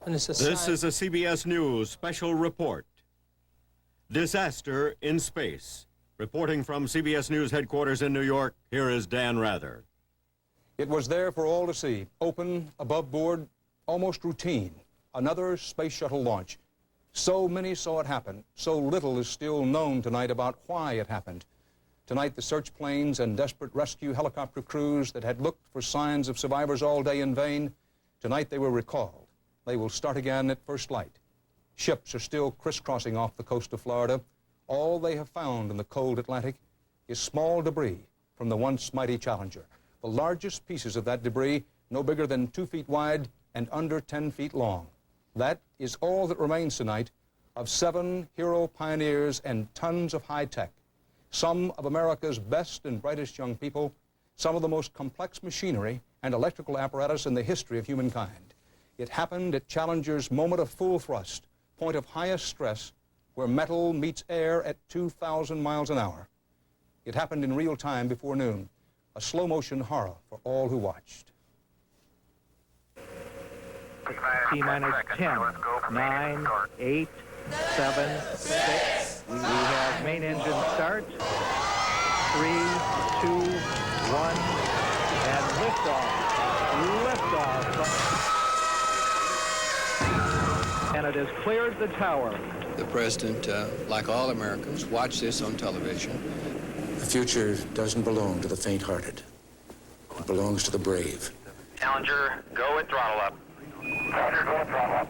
This is a CBS News special report. Disaster in space. Reporting from CBS News headquarters in New York, here is Dan Rather. It was there for all to see, open, above board, almost routine. Another space shuttle launch. So many saw it happen. So little is still known tonight about why it happened. Tonight, the search planes and desperate rescue helicopter crews that had looked for signs of survivors all day in vain, tonight they were recalled. They will start again at first light. Ships are still crisscrossing off the coast of Florida. All they have found in the cold Atlantic is small debris from the once mighty Challenger. The largest pieces of that debris, no bigger than 2 feet wide and under 10 feet long. That is all that remains tonight of 7 hero pioneers and tons of high tech. Some of America's best and brightest young people, some of the most complex machinery and electrical apparatus in the history of humankind. It happened at Challenger's moment of full thrust, point of highest stress, where metal meets air at 2,000 miles an hour. It happened in real time before noon, a slow-motion horror for all who watched. T-minus 10, 9, 8, 7, 6. We have main engine start. 3, 2, 1, and liftoff. Liftoff. And it has cleared the tower. The president, like all Americans, watched this on television. The future doesn't belong to the faint-hearted. It belongs to the brave. Challenger, go at throttle up. Challenger, go at throttle up.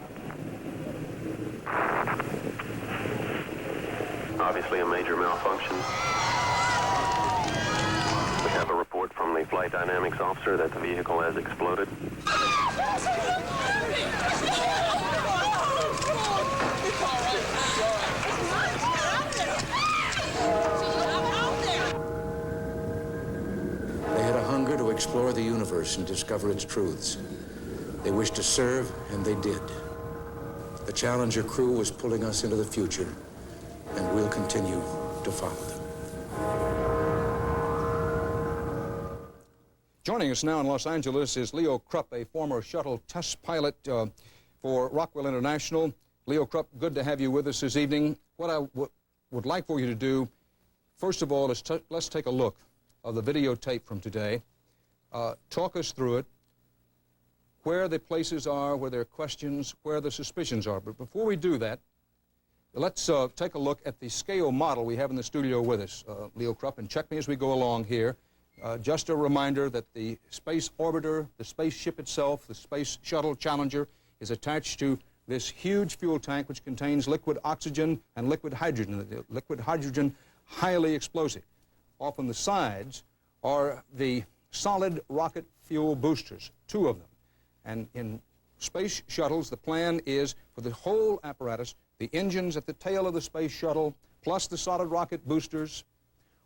Obviously a major malfunction. We have a report from the flight dynamics officer that the vehicle has exploded. They had a hunger to explore the universe and discover its truths. They wished to serve, and they did. The Challenger crew was pulling us into the future, and we'll continue to follow them. Joining us now in Los Angeles is Leo Krupp, a former shuttle test pilot for Rockwell International. Leo Krupp, good to have you with us this evening. What I would like for you to do, first of all, is let's take a look of the videotape from today. Talk us through it, where the places are, where there are questions, where the suspicions are. But before we do that, let's take a look at the scale model we have in the studio with us, Leo Krupp, and check me as we go along here. Just a reminder that the space orbiter, the spaceship itself, the space shuttle Challenger, is attached to this huge fuel tank which contains liquid oxygen and liquid hydrogen. The liquid hydrogen, highly explosive. Off on the sides are the solid rocket fuel boosters, 2 of them. And in space shuttles, the plan is for the whole apparatus, the engines at the tail of the space shuttle, plus the solid rocket boosters,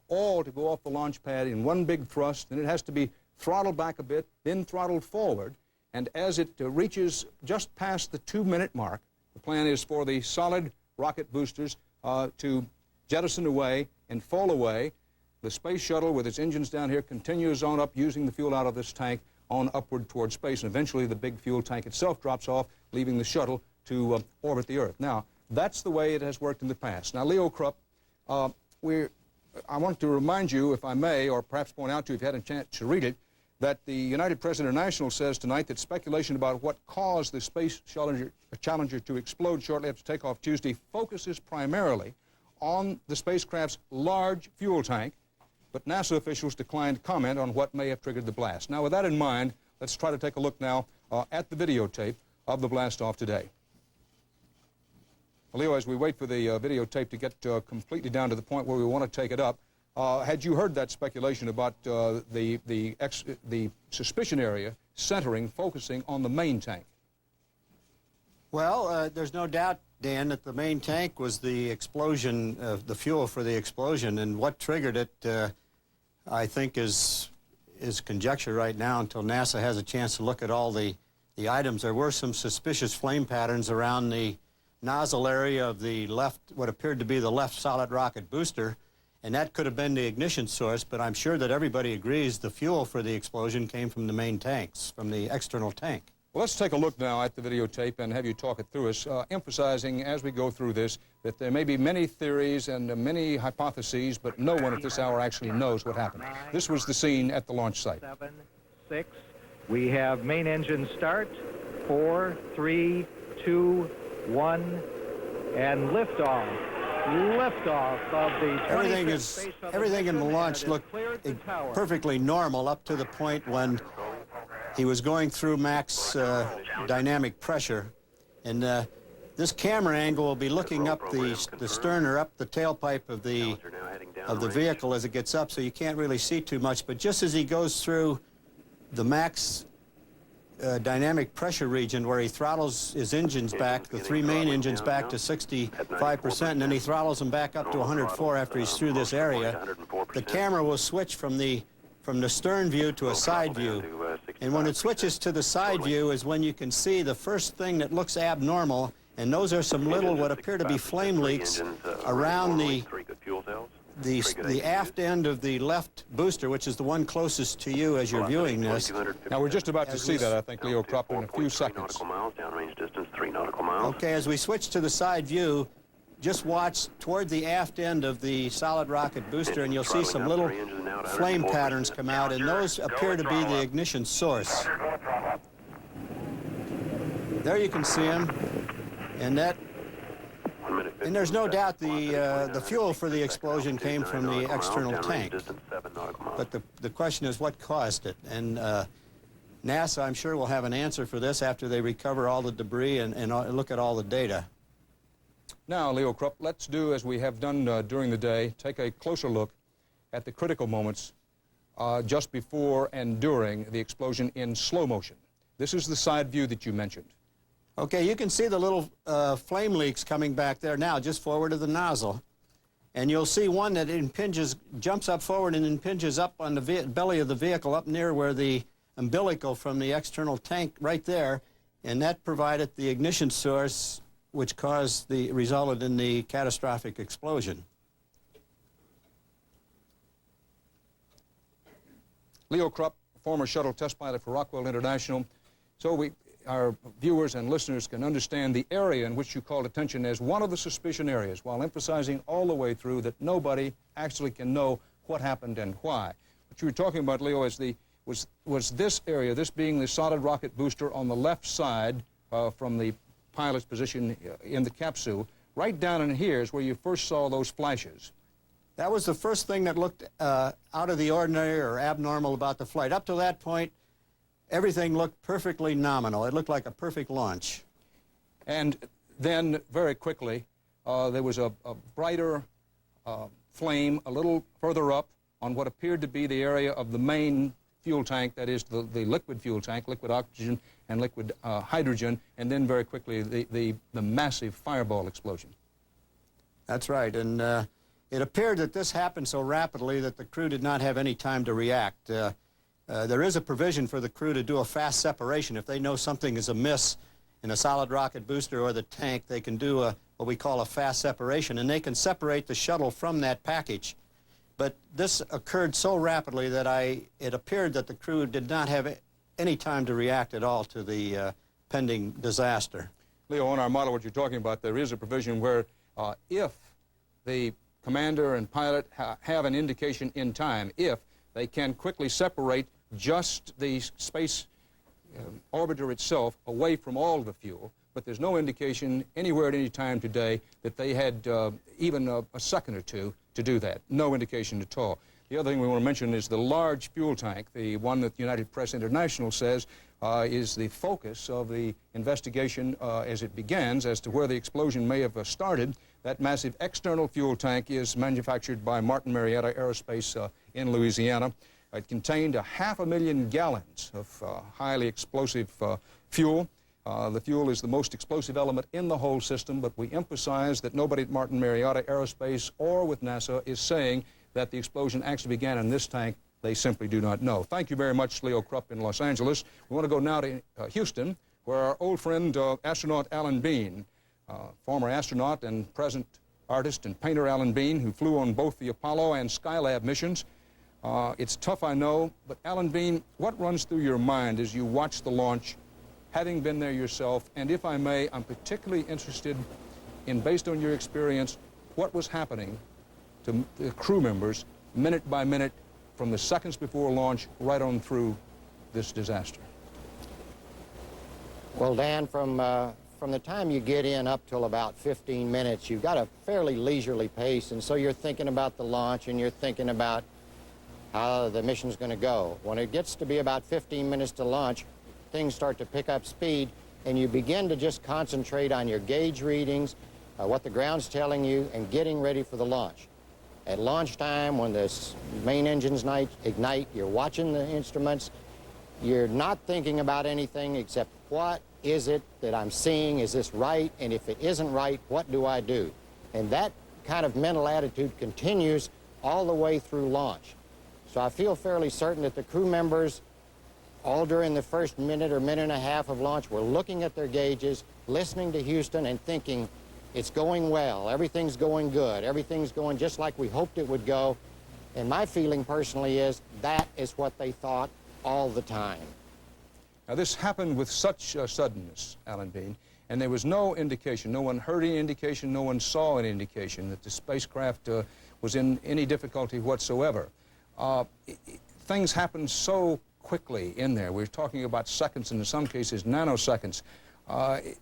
all to go off the launch pad in one big thrust, and it has to be throttled back a bit, then throttled forward, and as it reaches just past the 2-minute mark, the plan is for the solid rocket boosters to jettison away and fall away. The space shuttle with its engines down here continues on up using the fuel out of this tank on upward towards space, and eventually the big fuel tank itself drops off, leaving the shuttle to orbit the Earth. Now, that's the way it has worked in the past. Now, Leo Krupp, I want to remind you, if I may, or perhaps point out to you if you had a chance to read it, that the United Press International says tonight that speculation about what caused the space Challenger to explode shortly after takeoff Tuesday focuses primarily on the spacecraft's large fuel tank, but NASA officials declined comment on what may have triggered the blast. Now, with that in mind, let's try to take a look now at the videotape of the blast-off today. Leo, as we wait for the videotape to get completely down to the point where we want to take it up, had you heard that speculation about the suspicion area focusing on the main tank? Well, there's no doubt, Dan, that the main tank was the explosion, the fuel for the explosion, and what triggered it, I think, is conjecture right now until NASA has a chance to look at all the items. There were some suspicious flame patterns around the nozzle area of the left, what appeared to be the left solid rocket booster, and that could have been the ignition source, but I'm sure that everybody agrees the fuel for the explosion came from the main tanks, from the external tank. Well, let's take a look now at the videotape and have you talk it through us, emphasizing as we go through this that there may be many theories and many hypotheses, but no one at this hour actually knows what happened. This was the scene at the launch site. 7, 6. We have main engine start. 4, 3, 2, 1, and liftoff. Liftoff of the everything in the launch looked perfectly normal up to the point when he was going through max dynamic pressure. And this camera angle will be looking up the stern or up the tailpipe of the vehicle as it gets up, so you can't really see too much. But just as he goes through the max dynamic pressure region where he throttles his engines back, the three main engines back to 65%, and then he throttles them back up to 104 after he's through this area, the camera will switch from the stern view to a side view. And when it switches to the side view is when you can see the first thing that looks abnormal, and those are some little what appear to be flame leaks around the aft end of the left booster, which is the one closest to you as you're viewing this. Now, we're just about to see that, I think, Leo Krupp, in a few seconds. Okay, as we switch to the side view, just watch toward the aft end of the solid rocket booster, and you'll see some little flame patterns come out, and those appear to be the ignition source. There you can see them, and there's no doubt the fuel for the explosion came from the external tank. But the question is what caused it, and NASA, I'm sure, will have an answer for this after they recover all the debris and look at all the data. Now, Leo Krupp, let's do as we have done during the day, take a closer look at the critical moments just before and during the explosion in slow motion. This is the side view that you mentioned. Okay, you can see the little flame leaks coming back there now, just forward of the nozzle. And you'll see one that jumps up forward and impinges up on the belly of the vehicle up near where the umbilical from the external tank right there, and that provided the ignition source which resulted in the catastrophic explosion. Leo Krupp, former shuttle test pilot for Rockwell International. So our viewers and listeners can understand the area in which you called attention as one of the suspicion areas, while emphasizing all the way through that nobody actually can know what happened and why. What you were talking about, Leo, is was this area, this being the solid rocket booster on the left side from the pilot's position in the capsule, right down in here is where you first saw those flashes. That was the first thing that looked out of the ordinary or abnormal about the flight. Up to that point, everything looked perfectly nominal. It looked like a perfect launch. And then, very quickly, there was a brighter flame a little further up on what appeared to be the area of the main fuel tank, that is the liquid fuel tank, liquid oxygen and liquid hydrogen, and then very quickly the massive fireball explosion. That's right, and it appeared that this happened so rapidly that the crew did not have any time to react. There is a provision for the crew to do a fast separation. If they know something is amiss in a solid rocket booster or the tank, they can do what we call a fast separation, and they can separate the shuttle from that package. But this occurred so rapidly that it appeared that the crew did not have any time to react at all to the pending disaster. Leo, on our model, what you're talking about, there is a provision where if the commander and pilot have an indication in time, if they can quickly separate just the space orbiter itself away from all the fuel, but there's no indication anywhere at any time today that they had even a second or two to do that. No indication at all. The other thing we want to mention is the large fuel tank, the one that United Press International says is the focus of the investigation as it begins as to where the explosion may have started. That massive external fuel tank is manufactured by Martin Marietta Aerospace in Louisiana. It contained 500,000 gallons of highly explosive fuel. The fuel is the most explosive element in the whole system, but we emphasize that nobody at Martin Marietta Aerospace or with NASA is saying that the explosion actually began in this tank. They simply do not know. Thank you very much, Leo Krupp in Los Angeles. We want to go now to Houston, where our old friend, astronaut Alan Bean, former astronaut and present artist and painter Alan Bean, who flew on both the Apollo and Skylab missions. It's tough, I know, but Alan Bean, what runs through your mind as you watch the launch having been there yourself, and if I may, I'm particularly interested in, based on your experience, what was happening to the crew members minute by minute from the seconds before launch right on through this disaster. Well, Dan, from the time you get in up till about 15 minutes, you've got a fairly leisurely pace, and so you're thinking about the launch and you're thinking about how the mission's going to go. When it gets to be about 15 minutes to launch, things start to pick up speed, and you begin to just concentrate on your gauge readings, what the ground's telling you, and getting ready for the launch. At launch time, when the main engines ignite, you're watching the instruments. You're not thinking about anything except, what is it that I'm seeing? Is this right? And if it isn't right, what do I do? And that kind of mental attitude continues all the way through launch. So I feel fairly certain that the crew members, all during the first minute or minute and a half of launch, were looking at their gauges, listening to Houston, and thinking, it's going well, everything's going good, everything's going just like we hoped it would go. And my feeling personally is that is what they thought all the time. Now, this happened with such suddenness, Alan Bean, and there was no indication, no one heard any indication, no one saw any indication that the spacecraft was in any difficulty whatsoever. Things happened so quickly in there. We're talking about seconds, and in some cases nanoseconds.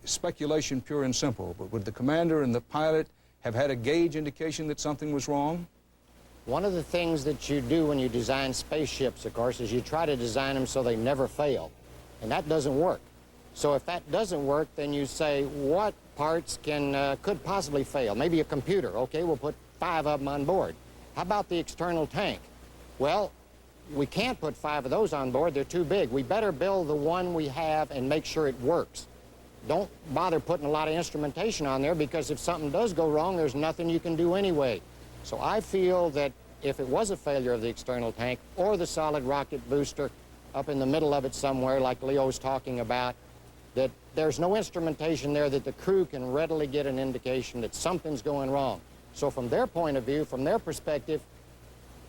Speculation pure and simple, but would the commander and the pilot have had a gauge indication that something was wrong? One of the things that you do when you design spaceships, of course, is you try to design them so they never fail, and that doesn't work. So if that doesn't work, then you say, what parts could possibly fail? Maybe a computer. Okay, we'll put 5 of them on board. How about the external tank? Well, we can't put 5 of those on board. They're too big. We better build the one we have and make sure it works. Don't bother putting a lot of instrumentation on there, because if something does go wrong, there's nothing you can do anyway. So I feel that if it was a failure of the external tank or the solid rocket booster up in the middle of it somewhere, like Leo's talking about, that there's no instrumentation there that the crew can readily get an indication that something's going wrong. So from their point of view, from their perspective,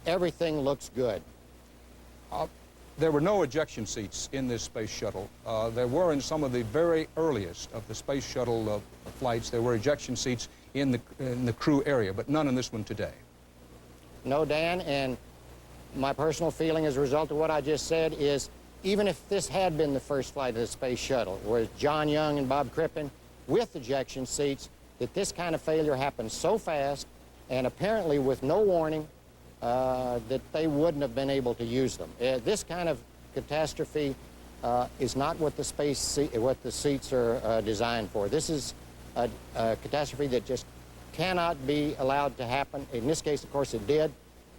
everything looks good. There were no ejection seats in this space shuttle. There were in some of the very earliest of the space shuttle flights. There were ejection seats in the crew area, but none in this one today. No, Dan, and my personal feeling as a result of what I just said is, even if this had been the first flight of the space shuttle, where John Young and Bob Crippen with ejection seats, that this kind of failure happened so fast and apparently with no warning, that they wouldn't have been able to use them. This kind of catastrophe is not what the seats are designed for. This is a catastrophe that just cannot be allowed to happen. In this case, of course, it did,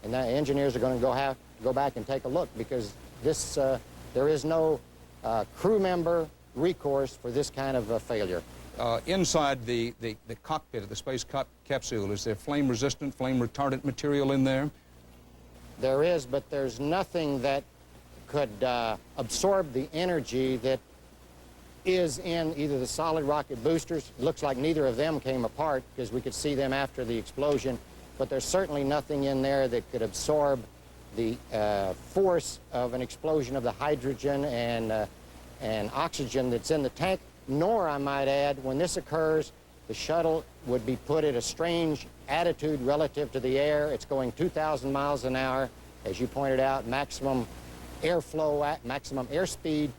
and the engineers are going to have to go back and take a look, because this there is no crew member recourse for this kind of failure. Inside the cockpit of the space capsule, is there flame-resistant, flame-retardant material in there? There is, but there's nothing that could absorb the energy that is in either the solid rocket boosters. It looks like neither of them came apart, because we could see them after the explosion, but there's certainly nothing in there that could absorb the force of an explosion of the hydrogen and oxygen that's in the tank, nor, I might add, when this occurs, the shuttle would be put at a strange attitude relative to the air. It's going 2,000 miles an hour, as you pointed out, maximum airflow, maximum airspeed.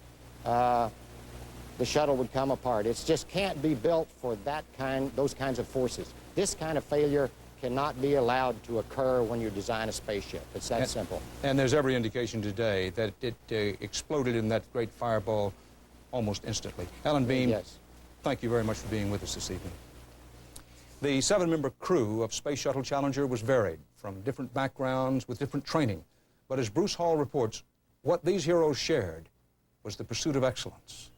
The shuttle would come apart. It just can't be built for those kinds of forces. This kind of failure cannot be allowed to occur when you design a spaceship. It's that simple. And there's every indication today that it exploded in that great fireball almost instantly. Alan Bean, yes. Thank you very much for being with us this evening. The 7-member crew of Space Shuttle Challenger was varied, from different backgrounds with different training. But as Bruce Hall reports, what these heroes shared was the pursuit of excellence.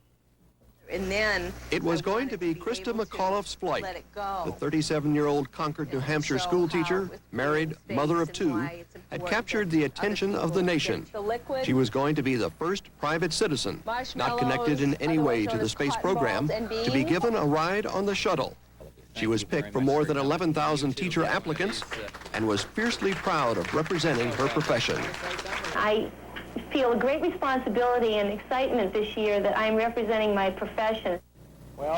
And then it was going to be Krista McAuliffe's flight. The 37-year-old Concord, New Hampshire schoolteacher, married, mother of 2, had captured the attention of the nation. She was going to be the first private citizen, not connected in any way to the space program, to be given a ride on the shuttle. She was picked from more than 11,000 teacher applicants and was fiercely proud of representing her profession. I feel a great responsibility and excitement this year that I'm representing my profession.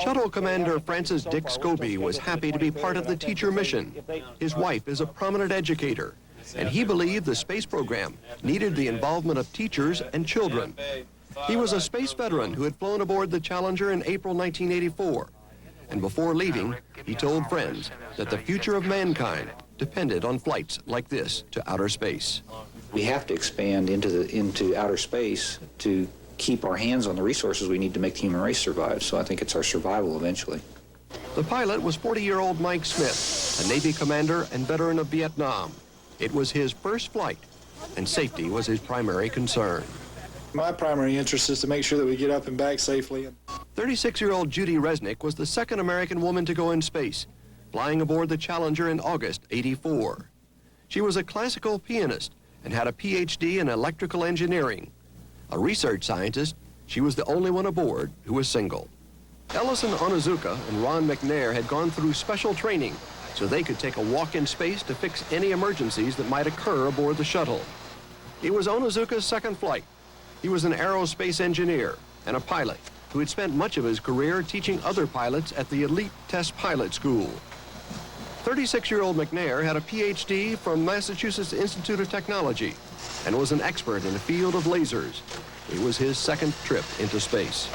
Shuttle Commander Francis Dick Scobie was happy to be part of the teacher mission. His wife is a prominent educator, and he believed the space program needed the involvement of teachers and children. He was a space veteran who had flown aboard the Challenger in April 1984. And before leaving, he told friends that the future of mankind depended on flights like this to outer space. We have to expand into outer space to keep our hands on the resources we need to make the human race survive. So I think it's our survival eventually. The pilot was 40-year-old Mike Smith, a Navy commander and veteran of Vietnam. It was his first flight, and safety was his primary concern. My primary interest is to make sure that we get up and back safely. 36-year-old Judy Resnick was the second American woman to go in space, flying aboard the Challenger in August '84. She was a classical pianist and had a PhD in electrical engineering. A research scientist, she was the only one aboard who was single. Ellison Onizuka and Ron McNair had gone through special training so they could take a walk in space to fix any emergencies that might occur aboard the shuttle. It was Onizuka's second flight. He was an aerospace engineer and a pilot who had spent much of his career teaching other pilots at the elite test pilot school. 36-year-old McNair had a PhD from Massachusetts Institute of Technology and was an expert in the field of lasers. It was his second trip into space.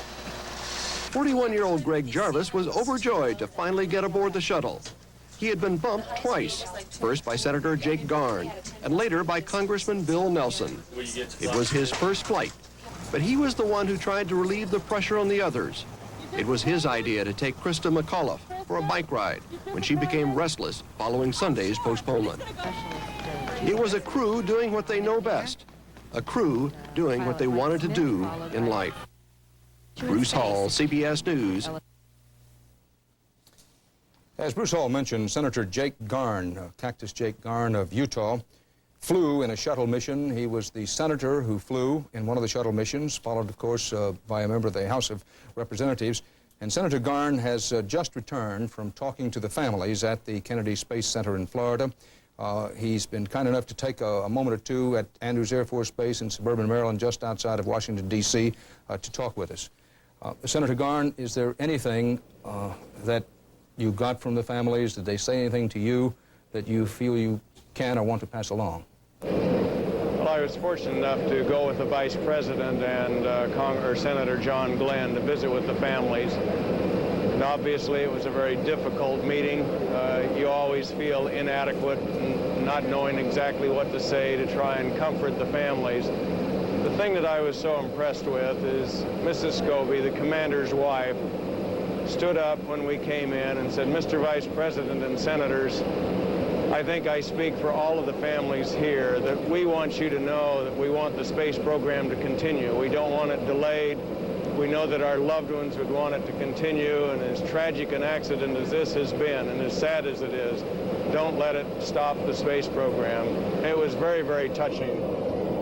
41-year-old Greg Jarvis was overjoyed to finally get aboard the shuttle. He had been bumped twice, first by Senator Jake Garn and later by Congressman Bill Nelson. It was his first flight, but he was the one who tried to relieve the pressure on the others. It was his idea to take Krista McAuliffe for a bike ride when she became restless following Sunday's postponement. It was a crew doing what they know best, a crew doing what they wanted to do in life. Bruce Hall, CBS News. As Bruce Hall mentioned, Senator Jake Garn, Cactus Jake Garn of Utah, flew in a shuttle mission. He was the senator who flew in one of the shuttle missions, followed, of course, by a member of the House of Representatives. And Senator Garn has just returned from talking to the families at the Kennedy Space Center in Florida. He's been kind enough to take a moment or two at Andrews Air Force Base in suburban Maryland, just outside of Washington, D.C., to talk with us. Senator Garn, is there anything that you got from the families? Did they say anything to you that you feel you can or want to pass along? Well, I was fortunate enough to go with the Vice President and Senator John Glenn to visit with the families. And obviously, it was a very difficult meeting. You always feel inadequate and not knowing exactly what to say to try and comfort the families. The thing that I was so impressed with is Mrs. Scobie, the commander's wife, stood up when we came in and said, "Mr. Vice President and Senators, I think I speak for all of the families here that we want you to know that we want the space program to continue. We don't want it delayed. We know that our loved ones would want it to continue, and as tragic an accident as this has been, and as sad as it is, don't let it stop the space program." It was very, very touching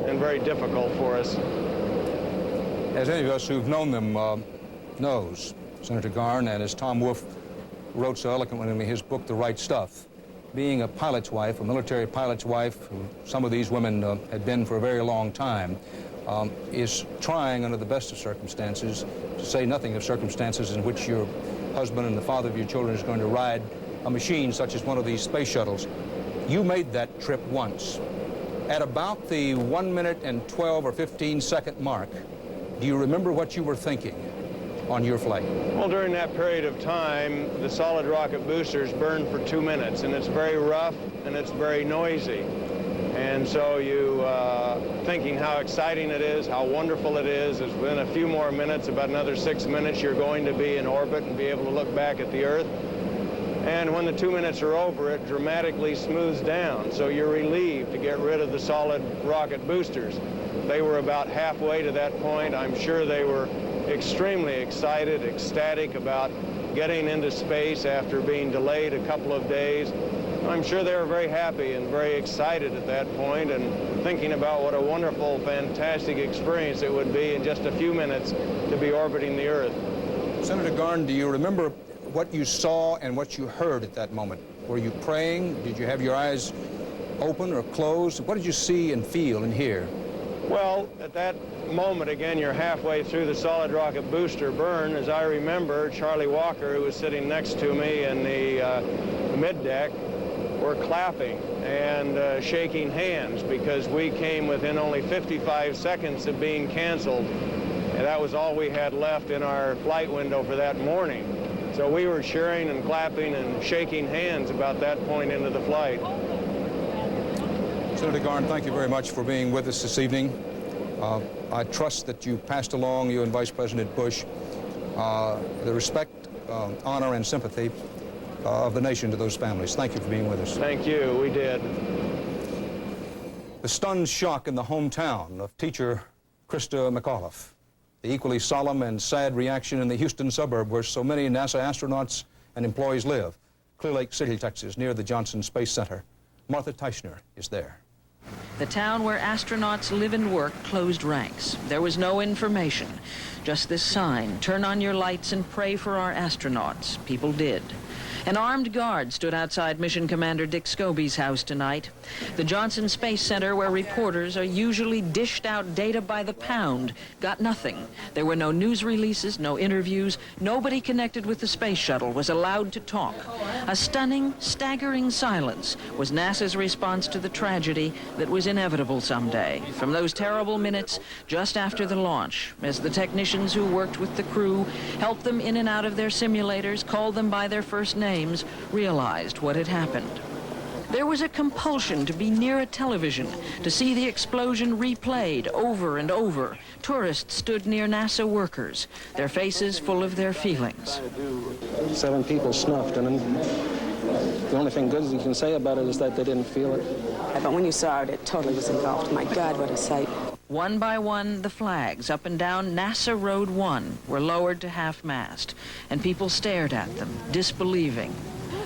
and very difficult for us. As any of us who've known them knows, Senator Garn, and as Tom Wolfe wrote so eloquently in his book, The Right Stuff, being a pilot's wife, a military pilot's wife, who some of these women had been for a very long time, is trying under the best of circumstances, to say nothing of circumstances in which your husband and the father of your children is going to ride a machine such as one of these space shuttles. You made that trip once. At about the 1 minute and 12 or 15 second mark, do you remember what you were thinking on your flight? Well, during that period of time, the solid rocket boosters burn for 2 minutes, and it's very rough and it's very noisy. And so you thinking how exciting it is, how wonderful it is within a few more minutes, about another 6 minutes, you're going to be in orbit and be able to look back at the Earth. And when the 2 minutes are over, it dramatically smooths down. So you're relieved to get rid of the solid rocket boosters. They were about halfway to that point. I'm sure they were extremely excited, ecstatic about getting into space after being delayed a couple of days. I'm sure they were very happy and very excited at that point and thinking about what a wonderful, fantastic experience it would be in just a few minutes to be orbiting the Earth. Senator Garn, do you remember what you saw and what you heard at that moment? Were you praying? Did you have your eyes open or closed? What did you see and feel and hear? Well, at that moment, again, you're halfway through the solid rocket booster burn. As I remember, Charlie Walker, who was sitting next to me in the mid-deck, were clapping and shaking hands because we came within only 55 seconds of being canceled. And that was all we had left in our flight window for that morning. So we were cheering and clapping and shaking hands about that point into the flight. Senator Garn, thank you very much for being with us this evening. I trust that you passed along, you and Vice President Bush, the respect, honor, and sympathy of the nation to those families. Thank you for being with us. Thank you. We did. The stunned shock in the hometown of teacher Christa McAuliffe. The equally solemn and sad reaction in the Houston suburb where so many NASA astronauts and employees live, Clear Lake City, Texas, near the Johnson Space Center. Martha Teichner is there. The town where astronauts live and work closed ranks. There was no information, just this sign, turn on your lights and pray for our astronauts. People did. An armed guard stood outside Mission Commander Dick Scobie's house tonight. The Johnson Space Center, where reporters are usually dished out data by the pound, got nothing. There were no news releases, no interviews. Nobody connected with the space shuttle was allowed to talk. A stunning, staggering silence was NASA's response to the tragedy that was inevitable someday. From those terrible minutes just after the launch, as the technicians who worked with the crew helped them in and out of their simulators, called them by their first names, realized what had happened. There was a compulsion to be near a television, to see the explosion replayed over and over. Tourists stood near NASA workers, their faces full of their feelings. 7 people snuffed, and the only thing good you can say about it is that they didn't feel it. But when you saw it, it totally was engulfed. My God, what a sight. One by one, the flags up and down NASA Road 1 were lowered to half-mast, and people stared at them, disbelieving.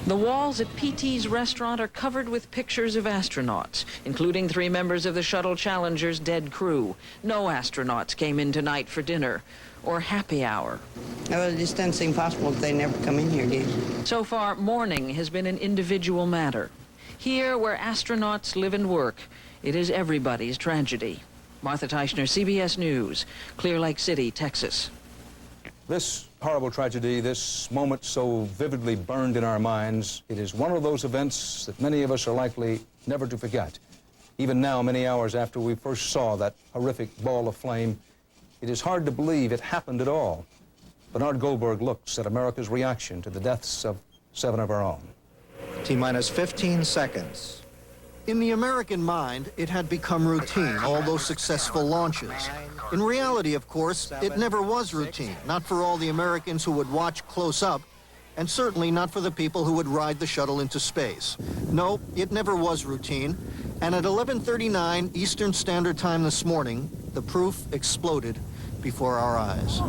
The walls at PT's restaurant are covered with pictures of astronauts, including 3 members of the Shuttle Challenger's dead crew. No astronauts came in tonight for dinner or happy hour. Well, it just doesn't seem possible that they never come in here, do you? So far, mourning has been an individual matter. Here, where astronauts live and work, it is everybody's tragedy. Martha Teichner, CBS News, Clear Lake City, Texas. This horrible tragedy, this moment so vividly burned in our minds, it is one of those events that many of us are likely never to forget. Even now, many hours after we first saw that horrific ball of flame, it is hard to believe it happened at all. Bernard Goldberg looks at America's reaction to the deaths of 7 of our own. T-minus 15 seconds. In the American mind, it had become routine, all those successful launches. In reality, of course, it never was routine, not for all the Americans who would watch close up, and certainly not for the people who would ride the shuttle into space. No, it never was routine, and at 11:39 Eastern Standard Time this morning, the proof exploded before our eyes.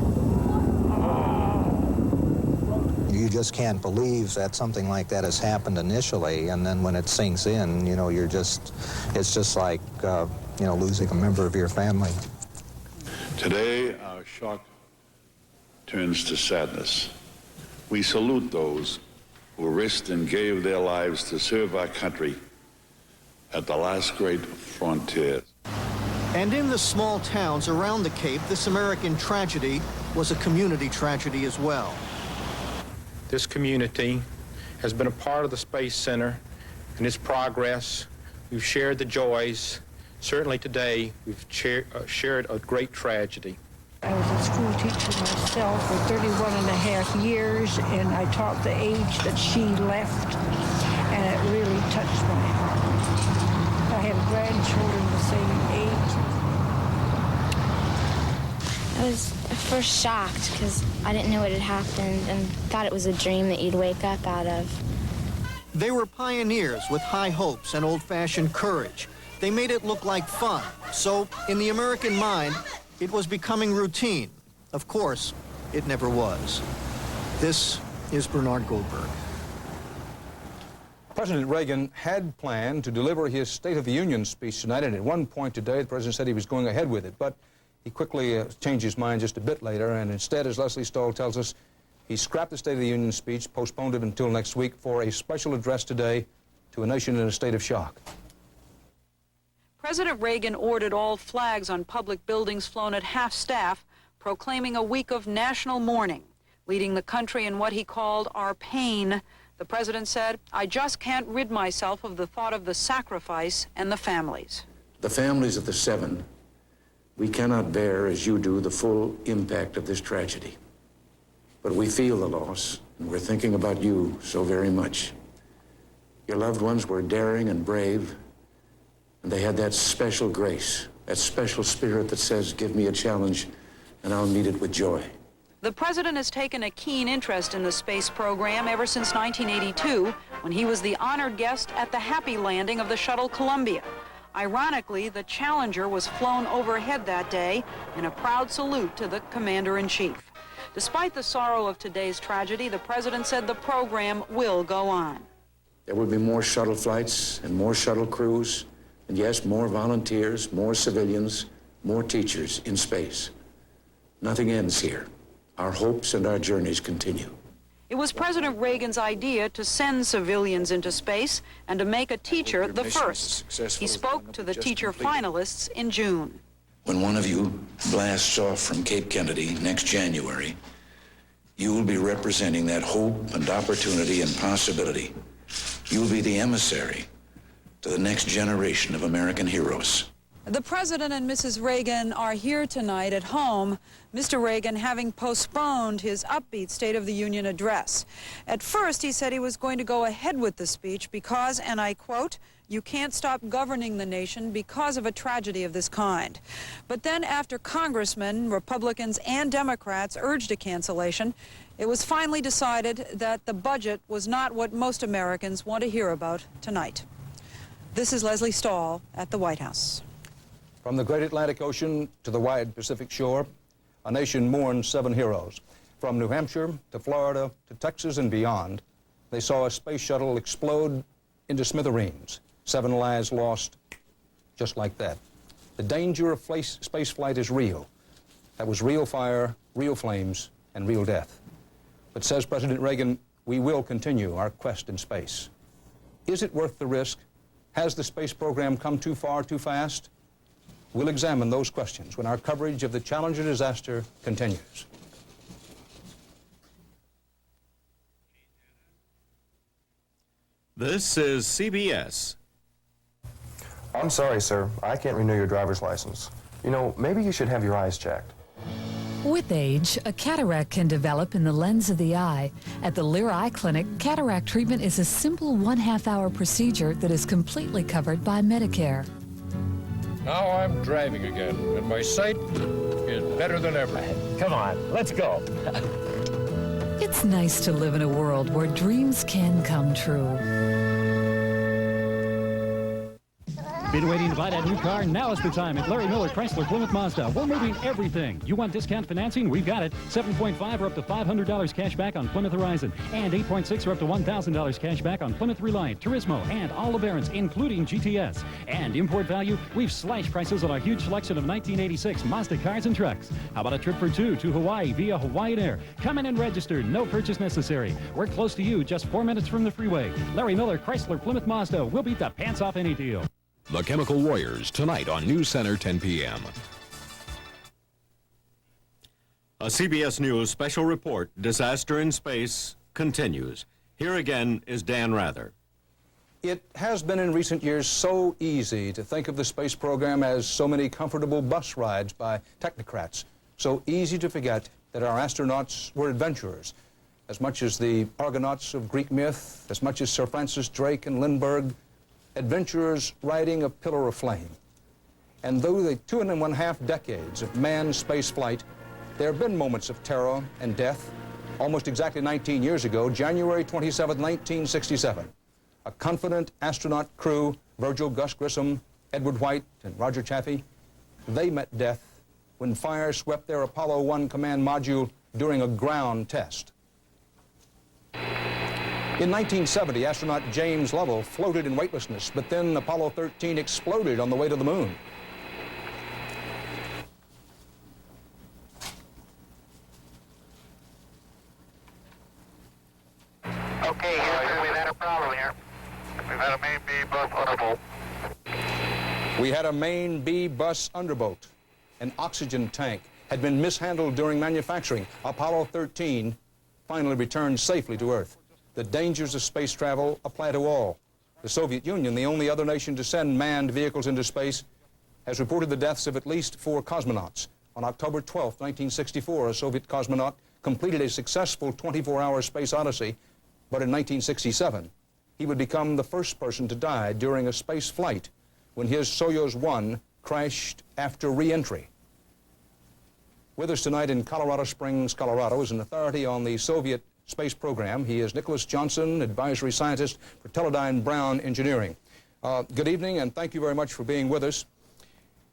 You just can't believe that something like that has happened initially, and then when it sinks in, you know, it's just like, you know, losing a member of your family. Today, our shock turns to sadness. We salute those who risked and gave their lives to serve our country at the last great frontier. And in the small towns around the Cape, this American tragedy was a community tragedy as well. This community has been a part of the Space Center and its progress. We've shared the joys. Certainly today, we've shared a great tragedy. I was a school teacher myself for 31.5 years, and I taught the age that she left, and it really touched my heart. I have grandchildren the same age. I was first shocked because I didn't know what had happened and thought it was a dream that you'd wake up out of. They were pioneers with high hopes and old-fashioned courage. They made it look like fun. So, in the American mind, it was becoming routine. Of course, it never was. This is Bernard Goldberg. President Reagan had planned to deliver his State of the Union speech tonight, and at one point today, the president said he was going ahead with it, but he quickly changed his mind just a bit later, and instead, as Leslie Stahl tells us, he scrapped the State of the Union speech, postponed it until next week for a special address today to a nation in a state of shock. President Reagan ordered all flags on public buildings flown at half-staff, proclaiming a week of national mourning, leading the country in what he called our pain. The president said, "I just can't rid myself of the thought of the sacrifice and the families." The families of the 7, we cannot bear, as you do, the full impact of this tragedy. But we feel the loss, and we're thinking about you so very much. Your loved ones were daring and brave, and they had that special grace, that special spirit that says, give me a challenge, and I'll meet it with joy. The president has taken a keen interest in the space program ever since 1982, when he was the honored guest at the happy landing of the shuttle Columbia. Ironically, the Challenger was flown overhead that day in a proud salute to the commander-in-chief. Despite the sorrow of today's tragedy, the president said the program will go on. There will be more shuttle flights and more shuttle crews, and yes, more volunteers, more civilians, more teachers in space. Nothing ends here. Our hopes and our journeys continue. It was President Reagan's idea to send civilians into space and to make a teacher the first. He spoke to the teacher finalists in June. When one of you blasts off from Cape Kennedy next January, you will be representing that hope and opportunity and possibility. You will be the emissary to the next generation of American heroes. The President and Mrs. Reagan are here tonight at home, Mr. Reagan having postponed his upbeat State of the Union address. At first, he said he was going to go ahead with the speech because, and I quote, "You can't stop governing the nation because of a tragedy of this kind." But then after congressmen, Republicans and Democrats urged a cancellation, it was finally decided that the budget was not what most Americans want to hear about tonight. This is Leslie Stahl at the White House. From the great Atlantic Ocean to the wide Pacific shore, a nation mourns 7 heroes. From New Hampshire to Florida to Texas and beyond, they saw a space shuttle explode into smithereens. 7 lives lost just like that. The danger of space flight is real. That was real fire, real flames, and real death. But says President Reagan, we will continue our quest in space. Is it worth the risk? Has the space program come too far, too fast? We'll examine those questions when our coverage of the Challenger disaster continues. This is CBS. I'm sorry, sir. I can't renew your driver's license. You know, maybe you should have your eyes checked. With age, a cataract can develop in the lens of the eye. At the Lear Eye Clinic, cataract treatment is a simple 1/2-hour procedure that is completely covered by Medicare. Now I'm driving again, and my sight is better than ever. Come on, let's go. It's nice to live in a world where dreams can come true. Been waiting to buy that new car? Now is the time at Larry Miller Chrysler Plymouth Mazda. We're moving everything. You want discount financing? We've got it. 7.5 or up to $500 cash back on Plymouth Horizon. And 8.6 or up to $1,000 cash back on Plymouth Reliant, Turismo, and all the variants, including GTS. And import value, we've slashed prices on a huge selection of 1986 Mazda cars and trucks. How about a trip for 2 to Hawaii via Hawaiian Air? Come in and register. No purchase necessary. We're close to you, just 4 minutes from the freeway. Larry Miller Chrysler Plymouth Mazda. We'll beat the pants off any deal. The Chemical Warriors, tonight on News Center, 10 p.m. A CBS News special report, Disaster in Space, continues. Here again is Dan Rather. It has been in recent years so easy to think of the space program as so many comfortable bus rides by technocrats. So easy to forget that our astronauts were adventurers. As much as the Argonauts of Greek myth, as much as Sir Francis Drake and Lindbergh, adventurers riding a pillar of flame. And though the 2.5 decades of manned space flight, there have been moments of terror and death. Almost exactly 19 years ago, January 27, 1967, a confident astronaut crew, Virgil Gus Grissom, Edward White, and Roger Chaffee, they met death when fire swept their Apollo 1 command module during a ground test. In 1970, astronaut James Lovell floated in weightlessness, but then Apollo 13 exploded on the way to the moon. Okay, Houston, we've had a problem here. We've had a main beam both audible. We had a main B bus underboat. An oxygen tank had been mishandled during manufacturing. Apollo 13 finally returned safely to Earth. The dangers of space travel apply to all. The Soviet Union, the only other nation to send manned vehicles into space, has reported the deaths of at least 4 cosmonauts. On October 12, 1964, a Soviet cosmonaut completed a successful 24-hour space odyssey, but in 1967, he would become the first person to die during a space flight when his Soyuz 1 crashed after re-entry. With us tonight in Colorado Springs, Colorado, is an authority on the Soviet space program. He is Nicholas Johnson, advisory scientist for Teledyne Brown Engineering. Good evening, and thank you very much for being with us.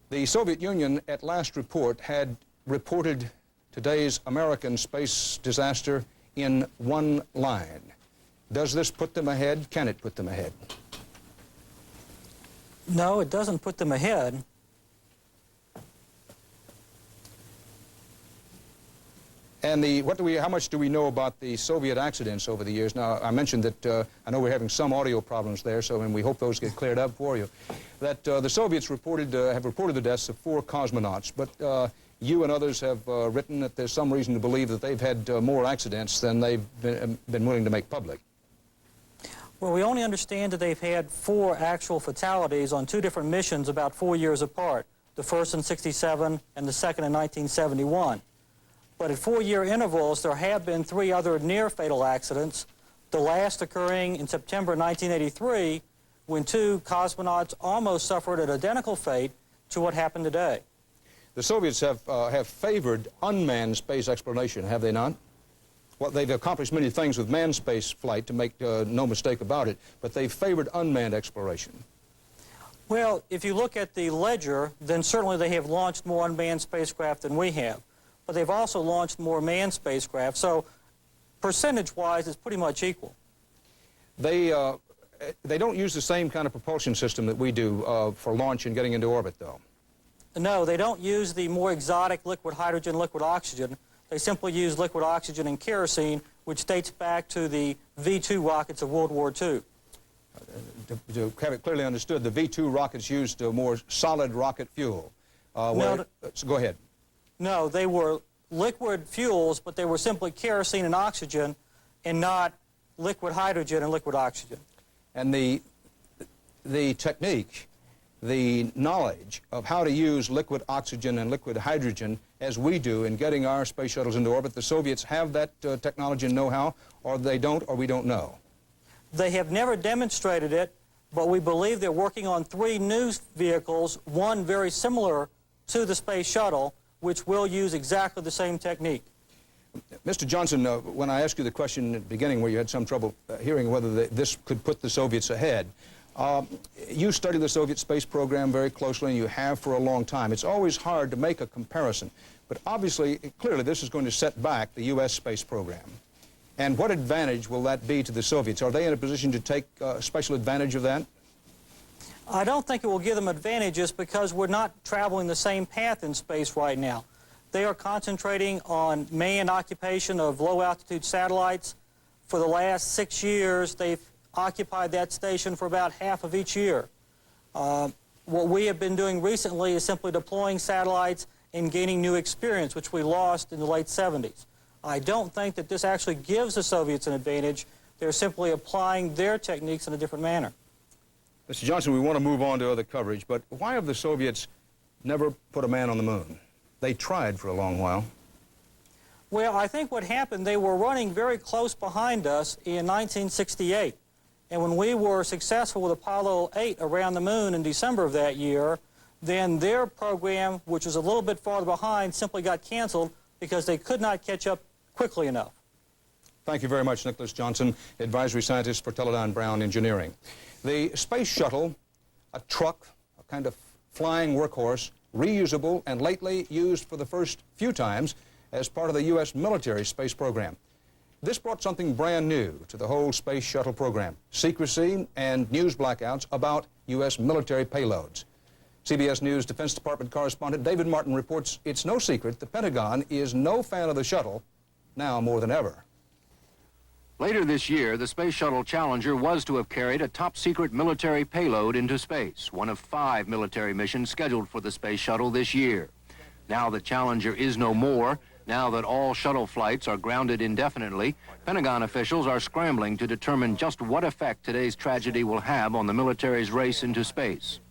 The Soviet Union, at last report, had reported today's American space disaster in one line. Does this put them ahead? Can it put them ahead? No, it doesn't put them ahead. And how much do we know about the Soviet accidents over the years? Now, I mentioned that I know we're having some audio problems there, and we hope those get cleared up for you. That the Soviets have reported the deaths of 4 cosmonauts, but you and others have written that there's some reason to believe that they've had more accidents than they've been willing to make public. Well, we only understand that they've had 4 actual fatalities on 2 different missions about 4 years apart, the first in '67 and the second in 1971. But at 4-year intervals, there have been 3 other near-fatal accidents, the last occurring in September 1983, when 2 cosmonauts almost suffered an identical fate to what happened today. The Soviets have favored unmanned space exploration, have they not? Well, they've accomplished many things with manned space flight, to make no mistake about it, but they've favored unmanned exploration. Well, if you look at the ledger, then certainly they have launched more unmanned spacecraft than we have. But they've also launched more manned spacecraft, so percentage-wise, it's pretty much equal. They don't use the same kind of propulsion system that we do for launch and getting into orbit, though. No, they don't use the more exotic liquid hydrogen, liquid oxygen. They simply use liquid oxygen and kerosene, which dates back to the V-2 rockets of World War II. To have it clearly understood, the V-2 rockets used more solid rocket fuel. So go ahead. No, they were liquid fuels, but they were simply kerosene and oxygen and not liquid hydrogen and liquid oxygen. And the technique, the knowledge of how to use liquid oxygen and liquid hydrogen as we do in getting our space shuttles into orbit, the Soviets have that technology and know-how, or they don't, or we don't know. They have never demonstrated it, but we believe they're working on 3 new vehicles, one very similar to the space shuttle, which will use exactly the same technique. Mr. Johnson, when I asked you the question at the beginning where you had some trouble hearing whether this could put the Soviets ahead, you study the Soviet space program very closely, and you have for a long time. It's always hard to make a comparison, but obviously, clearly, this is going to set back the U.S. space program. And what advantage will that be to the Soviets? Are they in a position to take special advantage of that? I don't think it will give them advantages because we're not traveling the same path in space right now. They are concentrating on manned occupation of low-altitude satellites. For the last 6 years, they've occupied that station for about half of each year. What we have been doing recently is simply deploying satellites and gaining new experience, which we lost in the late 70s. I don't think that this actually gives the Soviets an advantage. They're simply applying their techniques in a different manner. Mr. Johnson, we want to move on to other coverage, but why have the Soviets never put a man on the moon? They tried for a long while. Well, I think what happened, they were running very close behind us in 1968. And when we were successful with Apollo 8 around the moon in December of that year, then their program, which was a little bit farther behind, simply got canceled because they could not catch up quickly enough. Thank you very much, Nicholas Johnson, advisory scientist for Teledyne Brown Engineering. The space shuttle, a truck, a kind of flying workhorse, reusable and lately used for the first few times as part of the U.S. military space program. This brought something brand new to the whole space shuttle program, secrecy and news blackouts about U.S. military payloads. CBS News Defense Department correspondent David Martin reports it's no secret the Pentagon is no fan of the shuttle, now more than ever. Later this year, the Space Shuttle Challenger was to have carried a top-secret military payload into space, one of 5 military missions scheduled for the Space Shuttle this year. Now the Challenger is no more, now that all shuttle flights are grounded indefinitely, Pentagon officials are scrambling to determine just what effect today's tragedy will have on the military's race into space.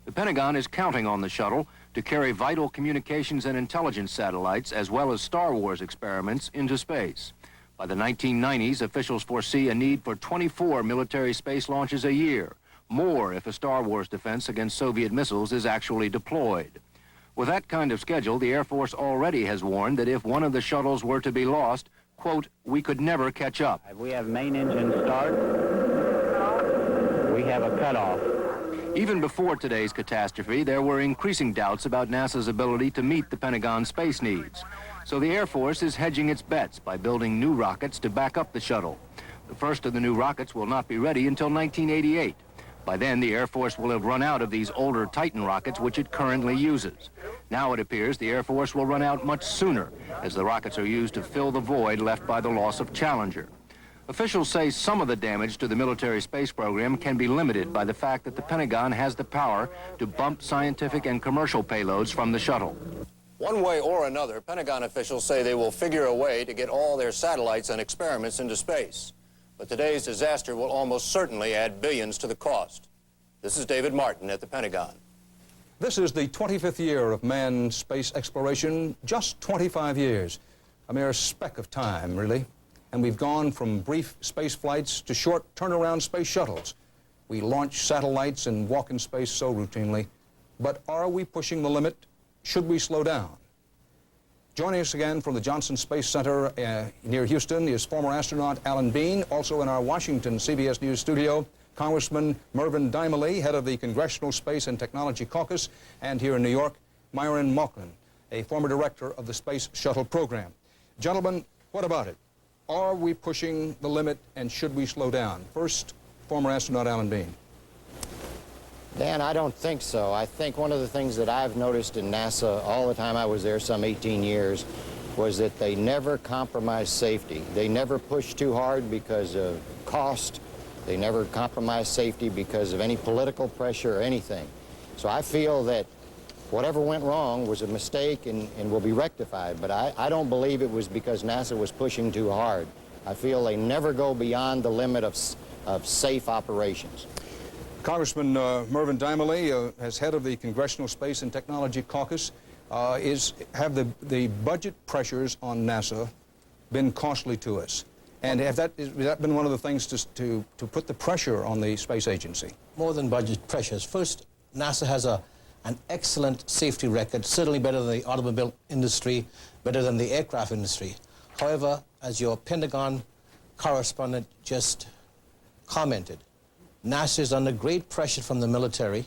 The Pentagon is counting on the shuttle to carry vital communications and intelligence satellites, as well as Star Wars experiments, into space. By the 1990s, officials foresee a need for 24 military space launches a year, more if a Star Wars defense against Soviet missiles is actually deployed. With that kind of schedule, the Air Force already has warned that if one of the shuttles were to be lost, quote, we could never catch up. We have main engine start. We have a cutoff. Even before today's catastrophe, there were increasing doubts about NASA's ability to meet the Pentagon's space needs. So the Air Force is hedging its bets by building new rockets to back up the shuttle. The first of the new rockets will not be ready until 1988. By then, the Air Force will have run out of these older Titan rockets, which it currently uses. Now it appears the Air Force will run out much sooner, as the rockets are used to fill the void left by the loss of Challenger. Officials say some of the damage to the military space program can be limited by the fact that the Pentagon has the power to bump scientific and commercial payloads from the shuttle. One way or another, Pentagon officials say they will figure a way to get all their satellites and experiments into space. But today's disaster will almost certainly add billions to the cost. This is David Martin at the Pentagon. This is the 25th year of manned space exploration, just 25 years. A mere speck of time, really. And we've gone from brief space flights to short turnaround space shuttles. We launch satellites and walk in space so routinely. But are we pushing the limit? Should we slow down? Joining us again from the Johnson Space Center near Houston is former astronaut Alan Bean. Also in our Washington CBS News studio, Congressman Mervyn Dymally, head of the Congressional Space and Technology Caucus, and here in New York, Myron Mauchline, a former director of the Space Shuttle program. Gentlemen, what about it? Are we pushing the limit, and should we slow down? First, former astronaut Alan Bean. Dan, I don't think so. I think one of the things that I've noticed in NASA all the time I was there, some 18 years, was that they never compromised safety. They never pushed too hard because of cost. They never compromised safety because of any political pressure or anything. So I feel that whatever went wrong was a mistake and will be rectified. But I don't believe it was because NASA was pushing too hard. I feel they never go beyond the limit of safe operations. Congressman Mervyn Dymally, as head of the Congressional Space and Technology Caucus, have the budget pressures on NASA been costly to us? And has that been one of the things to put the pressure on the space agency? More than budget pressures. First, NASA has an excellent safety record, certainly better than the automobile industry, better than the aircraft industry. However, as your Pentagon correspondent just commented, NASA is under great pressure from the military,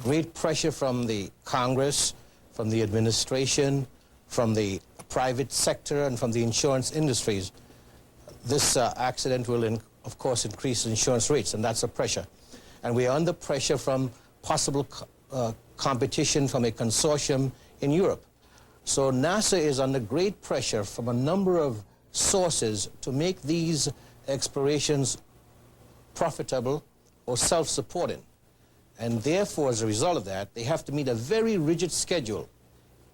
great pressure from the Congress, from the administration, from the private sector, and from the insurance industries. This accident will, of course, increase insurance rates, and that's a pressure. And we are under pressure from possible competition from a consortium in Europe. So NASA is under great pressure from a number of sources to make these explorations profitable or self-supporting. And therefore, as a result of that, they have to meet a very rigid schedule.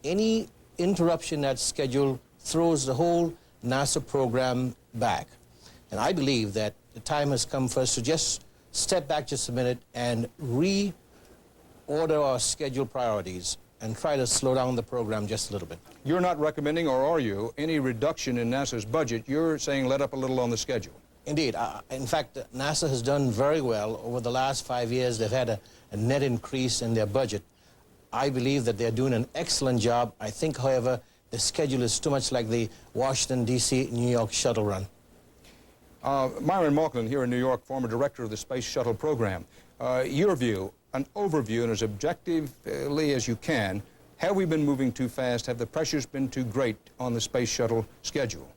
Any interruption in that schedule throws the whole NASA program back. And I believe that the time has come for us to just step back just a minute and reorder our schedule priorities and try to slow down the program just a little bit. You're not recommending, or are you, any reduction in NASA's budget? You're saying let up a little on the schedule. Indeed. In fact, NASA has done very well. Over the last 5 years, they've had a net increase in their budget. I believe that they're doing an excellent job. I think, however, the schedule is too much like the Washington, D.C., New York shuttle run. Myron Mauchline, here in New York, former director of the Space Shuttle program. Your view, an overview, and as objectively as you can, have we been moving too fast? Have the pressures been too great on the Space Shuttle schedule?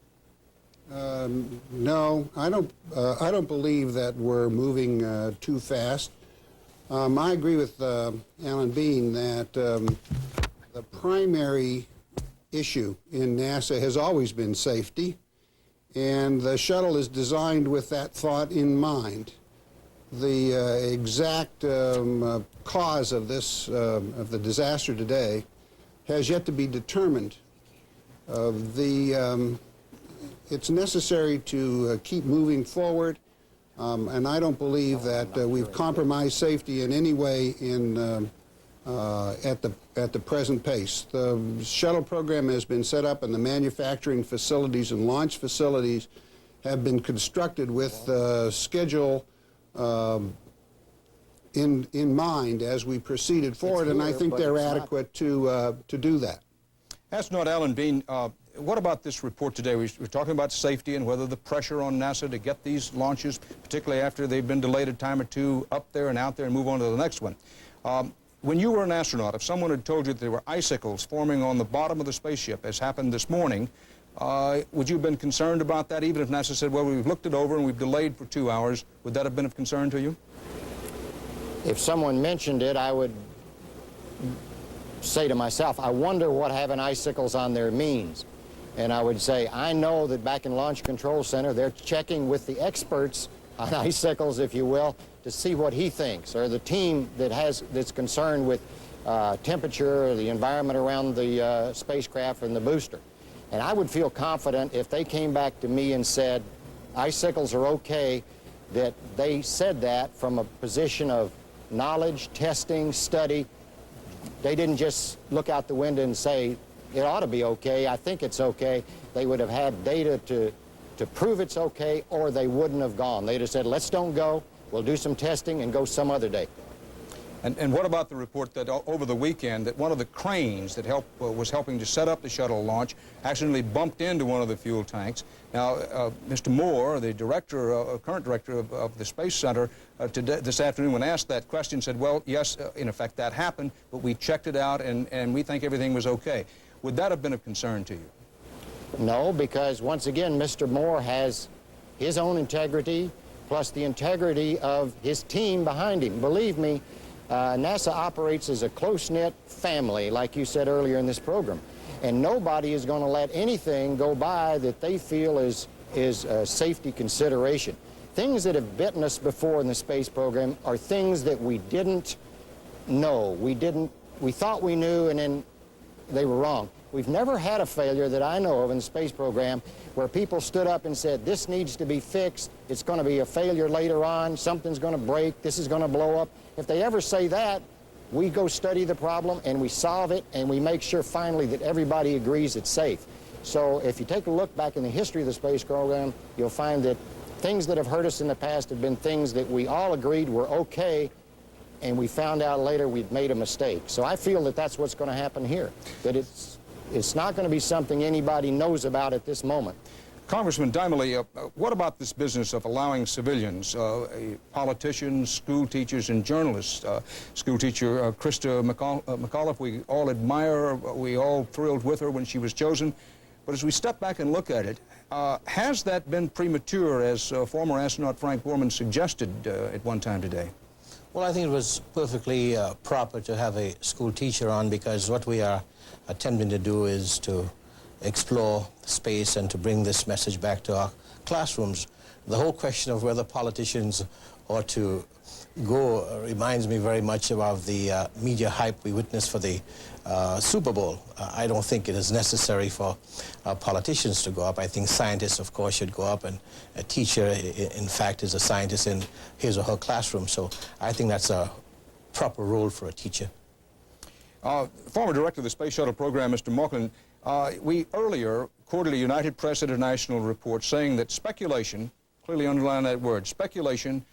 No, I don't believe that we're moving too fast. I agree with Alan Bean that the primary issue in NASA has always been safety, and the shuttle is designed with that thought in mind. The exact cause of this, of the disaster today, has yet to be determined. It's necessary to keep moving forward, and I don't believe that we've compromised safety in any way at the present pace. The shuttle program has been set up, and the manufacturing facilities and launch facilities have been constructed with schedule in mind as we proceeded forward, and I think they're adequate to do that. Astronaut Alan Bean, what about this report today? We're talking about safety and whether the pressure on NASA to get these launches, particularly after they've been delayed a time or two, up there and out there and move on to the next one. When you were an astronaut, if someone had told you that there were icicles forming on the bottom of the spaceship, as happened this morning, would you have been concerned about that, even if NASA said, well, we've looked it over and we've delayed for 2 hours? Would that have been of concern to you? If someone mentioned it, I would say to myself, I wonder what having icicles on there means. And I would say, I know that back in Launch Control Center, they're checking with the experts on icicles, if you will, to see what he thinks, or the team that's concerned with temperature, or the environment around the spacecraft and the booster. And I would feel confident if they came back to me and said, icicles are okay, that they said that from a position of knowledge, testing, study. They didn't just look out the window and say, it ought to be okay, I think it's okay. They would have had data to prove it's okay, or they wouldn't have gone. They'd have said, let's don't go, we'll do some testing and go some other day. And what about the report that over the weekend that one of the cranes that was helping to set up the shuttle launch accidentally bumped into one of the fuel tanks? Now, Mr. Moore, the current director of the Space Center, this afternoon, when asked that question, said, well, yes, in effect, that happened, but we checked it out, and we think everything was okay. Would that have been of concern to you? No, because once again, Mr. Moore has his own integrity, plus the integrity of his team behind him. Believe me, NASA operates as a close-knit family, like you said earlier in this program. And nobody is going to let anything go by that they feel is a safety consideration. Things that have bitten us before in the space program are things that we didn't know. We thought we knew, and then they were wrong. We've never had a failure that I know of in the space program where people stood up and said, this needs to be fixed, it's going to be a failure later on, something's going to break, this is going to blow up. If they ever say that, we go study the problem and we solve it, and we make sure finally that everybody agrees it's safe. So if you take a look back in the history of the space program, you'll find that things that have hurt us in the past have been things that we all agreed were okay, and we found out later we'd made a mistake. So I feel that that's what's going to happen here, that it's not going to be something anybody knows about at this moment. Congressman Dimely, what about this business of allowing civilians, politicians, school teachers, and journalists? School teacher Krista McAuliffe, we all admire her, we all thrilled with her when she was chosen. But as we step back and look at it, has that been premature, as former astronaut Frank Borman suggested at one time today? Well, I think it was perfectly proper to have a school teacher on, because what we are attempting to do is to explore space and to bring this message back to our classrooms. The whole question of whether politicians ought to go reminds me very much of the media hype we witnessed for the Super Bowl. I don't think it is necessary for politicians to go up. I think scientists, of course, should go up, and a teacher, in fact, is a scientist in his or her classroom. So I think that's a proper role for a teacher. Former director of the Space Shuttle program, Mr. Mauchline, we earlier quoted a United Press International report saying that speculation, clearly underline that word, speculation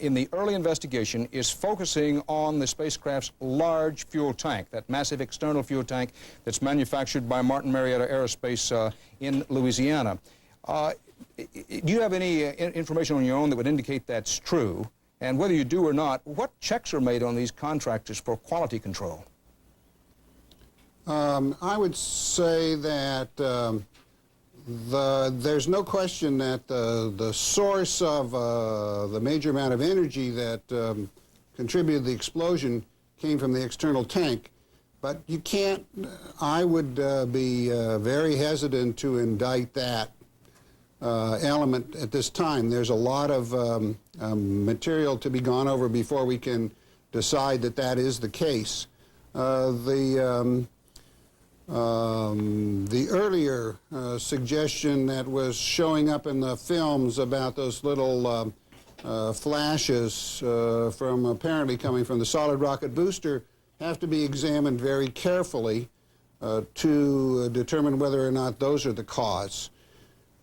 in the early investigation is focusing on the spacecraft's large fuel tank, that massive external fuel tank that's manufactured by Martin Marietta Aerospace in Louisiana. Do you have any information on your own that would indicate that's true? And whether you do or not, what checks are made on these contractors for quality control? I would say that there's no question that the source of the major amount of energy that contributed to the explosion came from the external tank. But you can't, I would be very hesitant to indict that element at this time. There's a lot of material to be gone over before we can decide that that is the case. The earlier suggestion that was showing up in the films about those little flashes from apparently coming from the solid rocket booster have to be examined very carefully to determine whether or not those are the cause.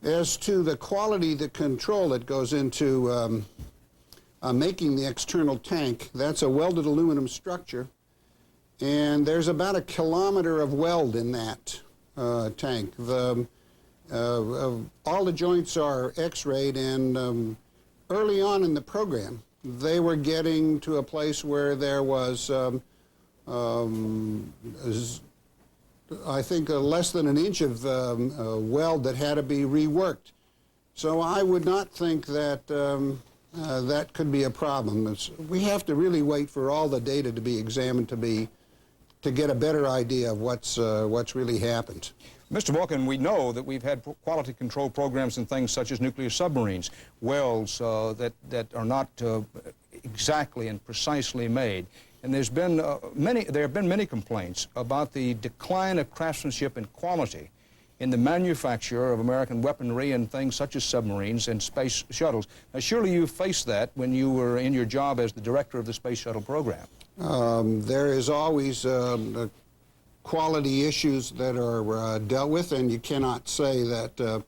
As to the quality, the control that goes into making the external tank, that's a welded aluminum structure, and there's about 1 kilometer of weld in that tank. All the joints are x-rayed, and early on in the program, they were getting to a place where there was, I think, less than 1 inch of weld that had to be reworked. So I would not think that that could be a problem. We have to really wait for all the data to be examined to get a better idea of what's really happened. Mr. Vulcan, we know that we've had quality control programs in things such as nuclear submarines, welds that are not exactly and precisely made. And there have been many complaints about the decline of craftsmanship and quality in the manufacture of American weaponry and things such as submarines and space shuttles. Now, surely you faced that when you were in your job as the director of the Space Shuttle program. There is always quality issues that are dealt with, and you cannot say that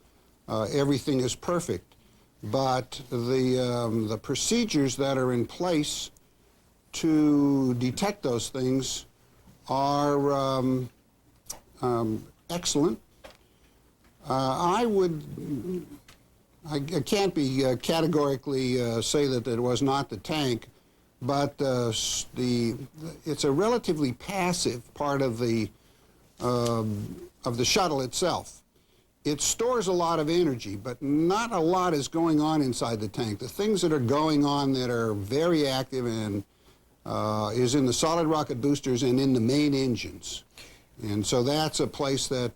everything is perfect. But the procedures that are in place to detect those things are excellent. I can't be categorically say that it was not the tank, but it's a relatively passive part of the shuttle itself. It stores a lot of energy, but not a lot is going on inside the tank. The things that are going on that are very active and is in the solid rocket boosters and in the main engines. And so that's a place that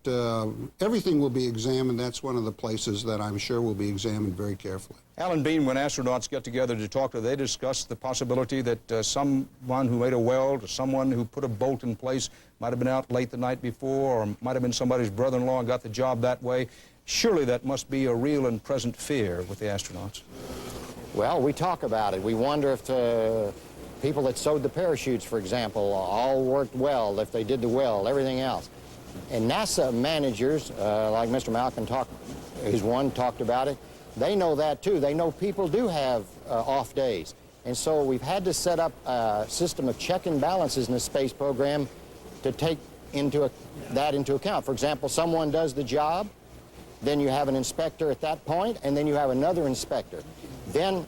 everything will be examined. That's one of the places that I'm sure will be examined very carefully. Alan Bean, when astronauts get together to talk, do they discuss the possibility that someone who made a weld or someone who put a bolt in place might have been out late the night before, or might have been somebody's brother-in-law and got the job that way? Surely that must be a real and present fear with the astronauts. Well, we talk about it. We wonder if people that sewed the parachutes, for example, all worked well, if they did the weld, everything else. And NASA managers, like Mr. Malkin talked about it, they know that too. They know people do have off days. And so we've had to set up a system of check and balances in the space program to take that into account. For example, someone does the job, then you have an inspector at that point, and then you have another inspector. Then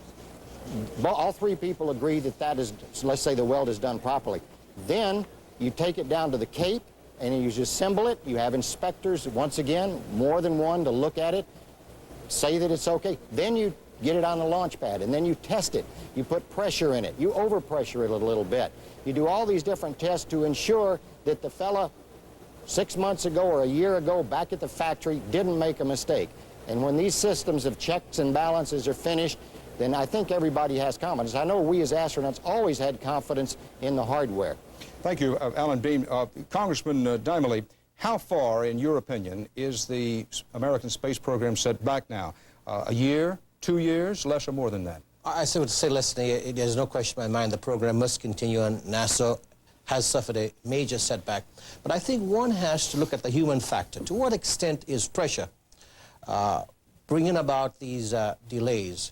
all three people agree that that is, let's say the weld is done properly. Then you take it down to the Cape and you assemble it. You have inspectors, once again, more than one, to look at it, say that it's okay. Then you get it on the launch pad and then you test it. You put pressure in it. You overpressure it a little bit. You do all these different tests to ensure that the fella 6 months ago or a year ago back at the factory didn't make a mistake. And when these systems of checks and balances are finished, then I think everybody has confidence. I know we as astronauts always had confidence in the hardware. Thank you, Alan Bean. Congressman Dimely, how far, in your opinion, is the American space program set back now? A year, 2 years, less or more than that? I would say less than a year. There's no question in my mind the program must continue, and NASA has suffered a major setback. But I think one has to look at the human factor. To what extent is pressure bringing about these delays?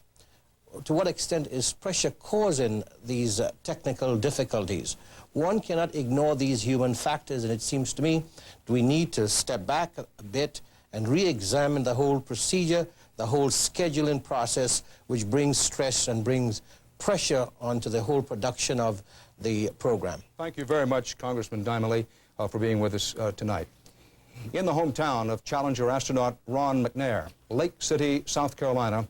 To what extent is pressure causing these technical difficulties? One cannot ignore these human factors, and it seems to me we need to step back a bit and re-examine the whole procedure, the whole scheduling process, which brings stress and brings pressure onto the whole production of the program. Thank you very much, Congressman Dimely, for being with us tonight. In the hometown of Challenger astronaut Ron McNair, Lake City, South Carolina,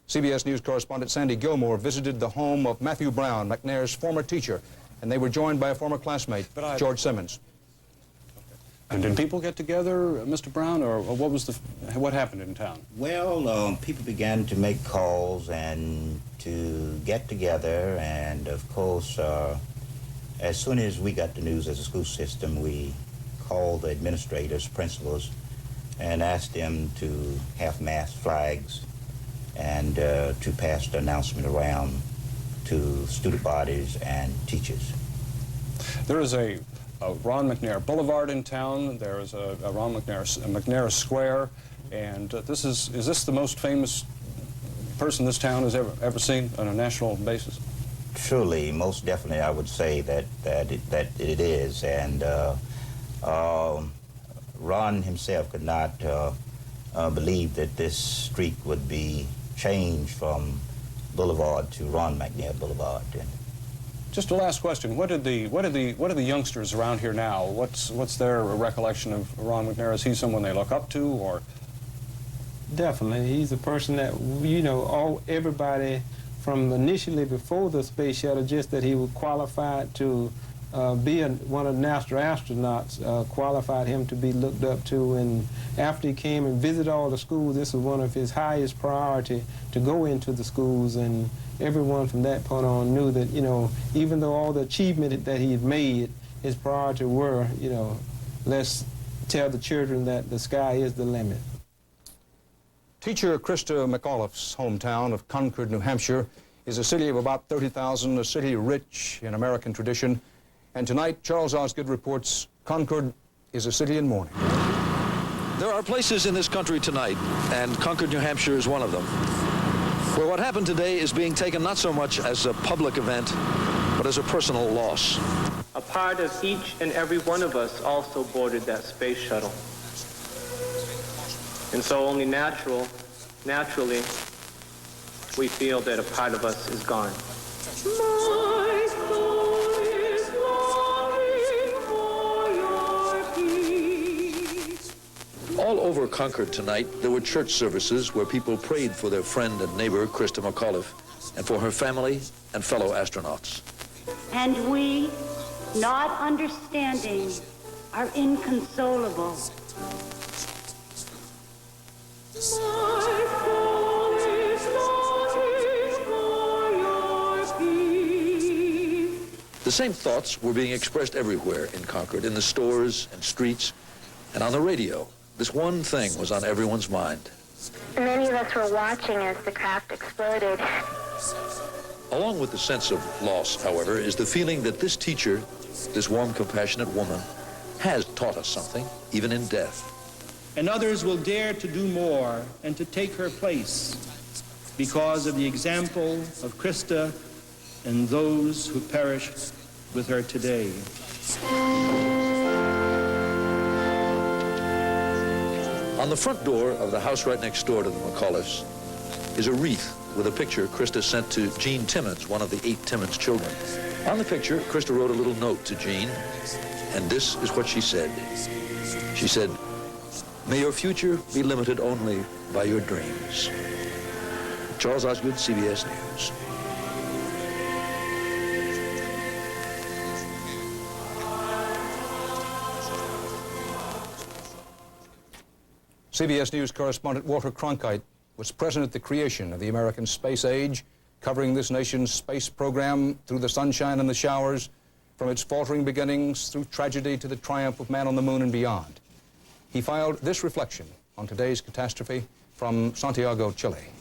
CBS News correspondent Sandy Gilmore visited the home of Matthew Brown, McNair's former teacher, and they were joined by a former classmate, George Simmons. And did people get together, Mr. Brown, or what happened in town? Well, people began to make calls and to get together, and of course, as soon as we got the news as a school system, we called the administrators, principals, and asked them to have mass flags and to pass the announcement around to student bodies and teachers. There is a Ron McNair Boulevard in town. There is a Ron McNair Square, and is this the most famous person this town has ever seen on a national basis? Truly, most definitely, I would say that it is, and Ron himself could not believe that this street would be changed from Boulevard to Ron McNair Boulevard. And just a last question: what are the youngsters around here now? What's their recollection of Ron McNair? Is he someone they look up to, or? Definitely, he's a person that everybody from initially before the space shuttle, just that he was qualified to be one of the NASA astronauts, qualified him to be looked up to. And after he came and visited all the schools, this was one of his highest priority to go into the schools. And everyone from that point on knew that, even though all the achievement that he had made, his priority were, let's tell the children that the sky is the limit. Teacher Krista McAuliffe's hometown of Concord, New Hampshire, is a city of about 30,000, a city rich in American tradition. And tonight, Charles Osgood reports Concord is a city in mourning. There are places in this country tonight, and Concord, New Hampshire is one of them, where what happened today is being taken not so much as a public event, but as a personal loss. A part of each and every one of us also boarded that space shuttle. And so only naturally, we feel that a part of us is gone. My soul is longing for your peace. All over Concord tonight, there were church services where people prayed for their friend and neighbor, Krista McAuliffe, and for her family and fellow astronauts. And we, not understanding, are inconsolable. My soul is longing for your peace. The same thoughts were being expressed everywhere in Concord, in the stores and streets, and on the radio. This one thing was on everyone's mind. Many of us were watching as the craft exploded. Along with the sense of loss, however, is the feeling that this teacher, this warm, compassionate woman, has taught us something, even in death. And others will dare to do more and to take her place because of the example of Krista and those who perished with her today. On the front door of the house right next door to the McAuliffes is a wreath with a picture Krista sent to Jean Timmons, one of the 8 Timmons children. On the picture, Krista wrote a little note to Jean, and this is what she said. She said, "May your future be limited only by your dreams." Charles Osgood, CBS News. CBS News correspondent Walter Cronkite was present at the creation of the American space age, covering this nation's space program through the sunshine and the showers, from its faltering beginnings through tragedy to the triumph of man on the moon and beyond. He filed this reflection on today's catastrophe from Santiago, Chile.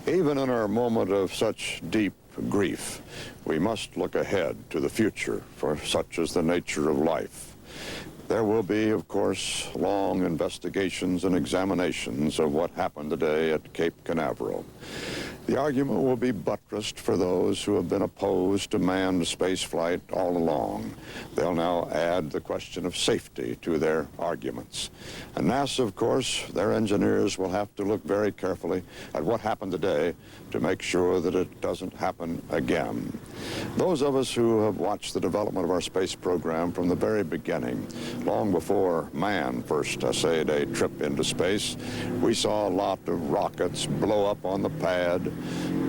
Even in our moment of such deep grief, we must look ahead to the future, for such is the nature of life. There will be, of course, long investigations and examinations of what happened today at Cape Canaveral. The argument will be buttressed for those who have been opposed to manned spaceflight all along. They'll now add the question of safety to their arguments. And NASA, of course, their engineers will have to look very carefully at what happened today to make sure that it doesn't happen again. Those of us who have watched the development of our space program from the very beginning, long before man first essayed a trip into space, we saw a lot of rockets blow up on the pad,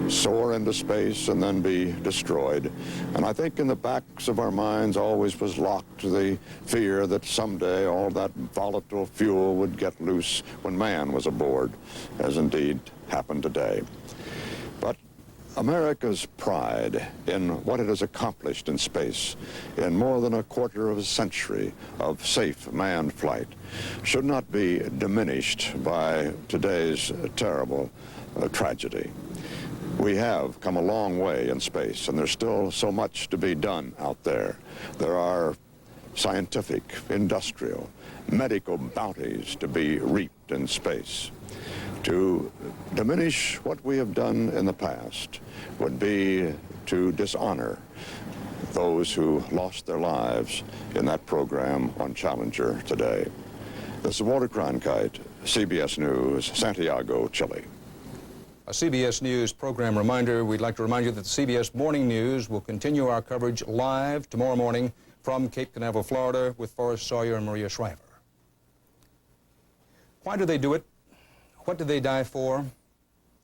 soar into space and then be destroyed. And I think in the backs of our minds always was locked the fear that someday all that volatile fuel would get loose when man was aboard, as indeed happened today. But America's pride in what it has accomplished in space in more than a quarter of a century of safe manned flight should not be diminished by today's terrible tragedy. We have come a long way in space, and there's still so much to be done out there. There are scientific, industrial, medical bounties to be reaped in space. To diminish what we have done in the past would be to dishonor those who lost their lives in that program on Challenger today. This is Walter Cronkite, CBS News, Santiago, Chile. A CBS News program reminder, we'd like to remind you that the CBS Morning News will continue our coverage live tomorrow morning from Cape Canaveral, Florida, with Forrest Sawyer and Maria Shriver. Why do they do it? What did they die for?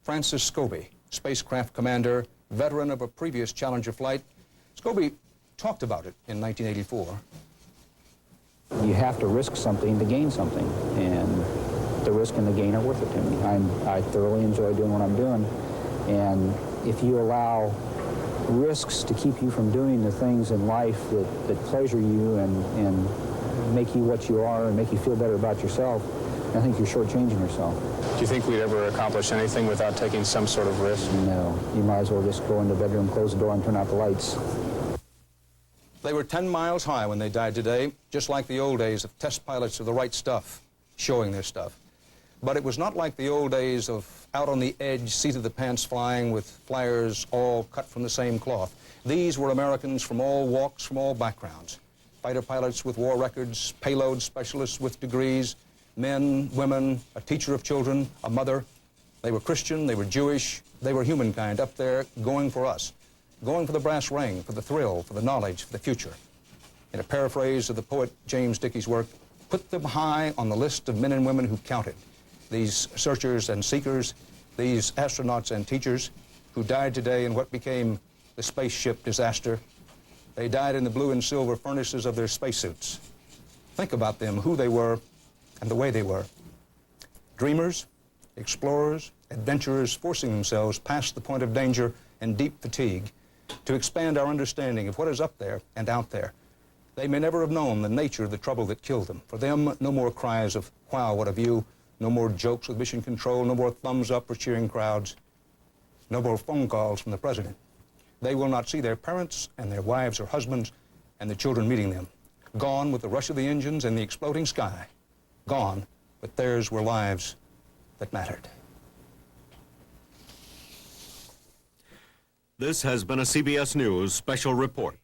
Francis Scobie, spacecraft commander, veteran of a previous Challenger flight. Scobie talked about it in 1984. You have to risk something to gain something, and the risk and the gain are worth it to me. I thoroughly enjoy doing what I'm doing, and if you allow risks to keep you from doing the things in life that pleasure you and make you what you are and make you feel better about yourself, I think you're shortchanging yourself. Do you think we'd ever accomplish anything without taking some sort of risk? No. You might as well just go in the bedroom, close the door, and turn out the lights. They were 10 miles high when they died today, just like the old days of test pilots of the right stuff, showing their stuff. But it was not like the old days of out on the edge, seat of the pants flying with flyers all cut from the same cloth. These were Americans from all walks, from all backgrounds. Fighter pilots with war records, payload specialists with degrees, men, women, a teacher of children, a mother. They were Christian, they were Jewish, they were humankind up there going for us, going for the brass ring, for the thrill, for the knowledge, for the future. In a paraphrase of the poet James Dickey's work, put them high on the list of men and women who counted. These searchers and seekers, these astronauts and teachers who died today in what became the spaceship disaster. They died in the blue and silver furnaces of their spacesuits. Think about them, who they were, and the way they were. Dreamers, explorers, adventurers forcing themselves past the point of danger and deep fatigue to expand our understanding of what is up there and out there. They may never have known the nature of the trouble that killed them. For them, no more cries of, wow, what a view, no more jokes with mission control, no more thumbs up or cheering crowds, no more phone calls from the president. They will not see their parents and their wives or husbands and the children meeting them. Gone with the rush of the engines and the exploding sky. Gone, but theirs were lives that mattered. This has been a CBS News special report.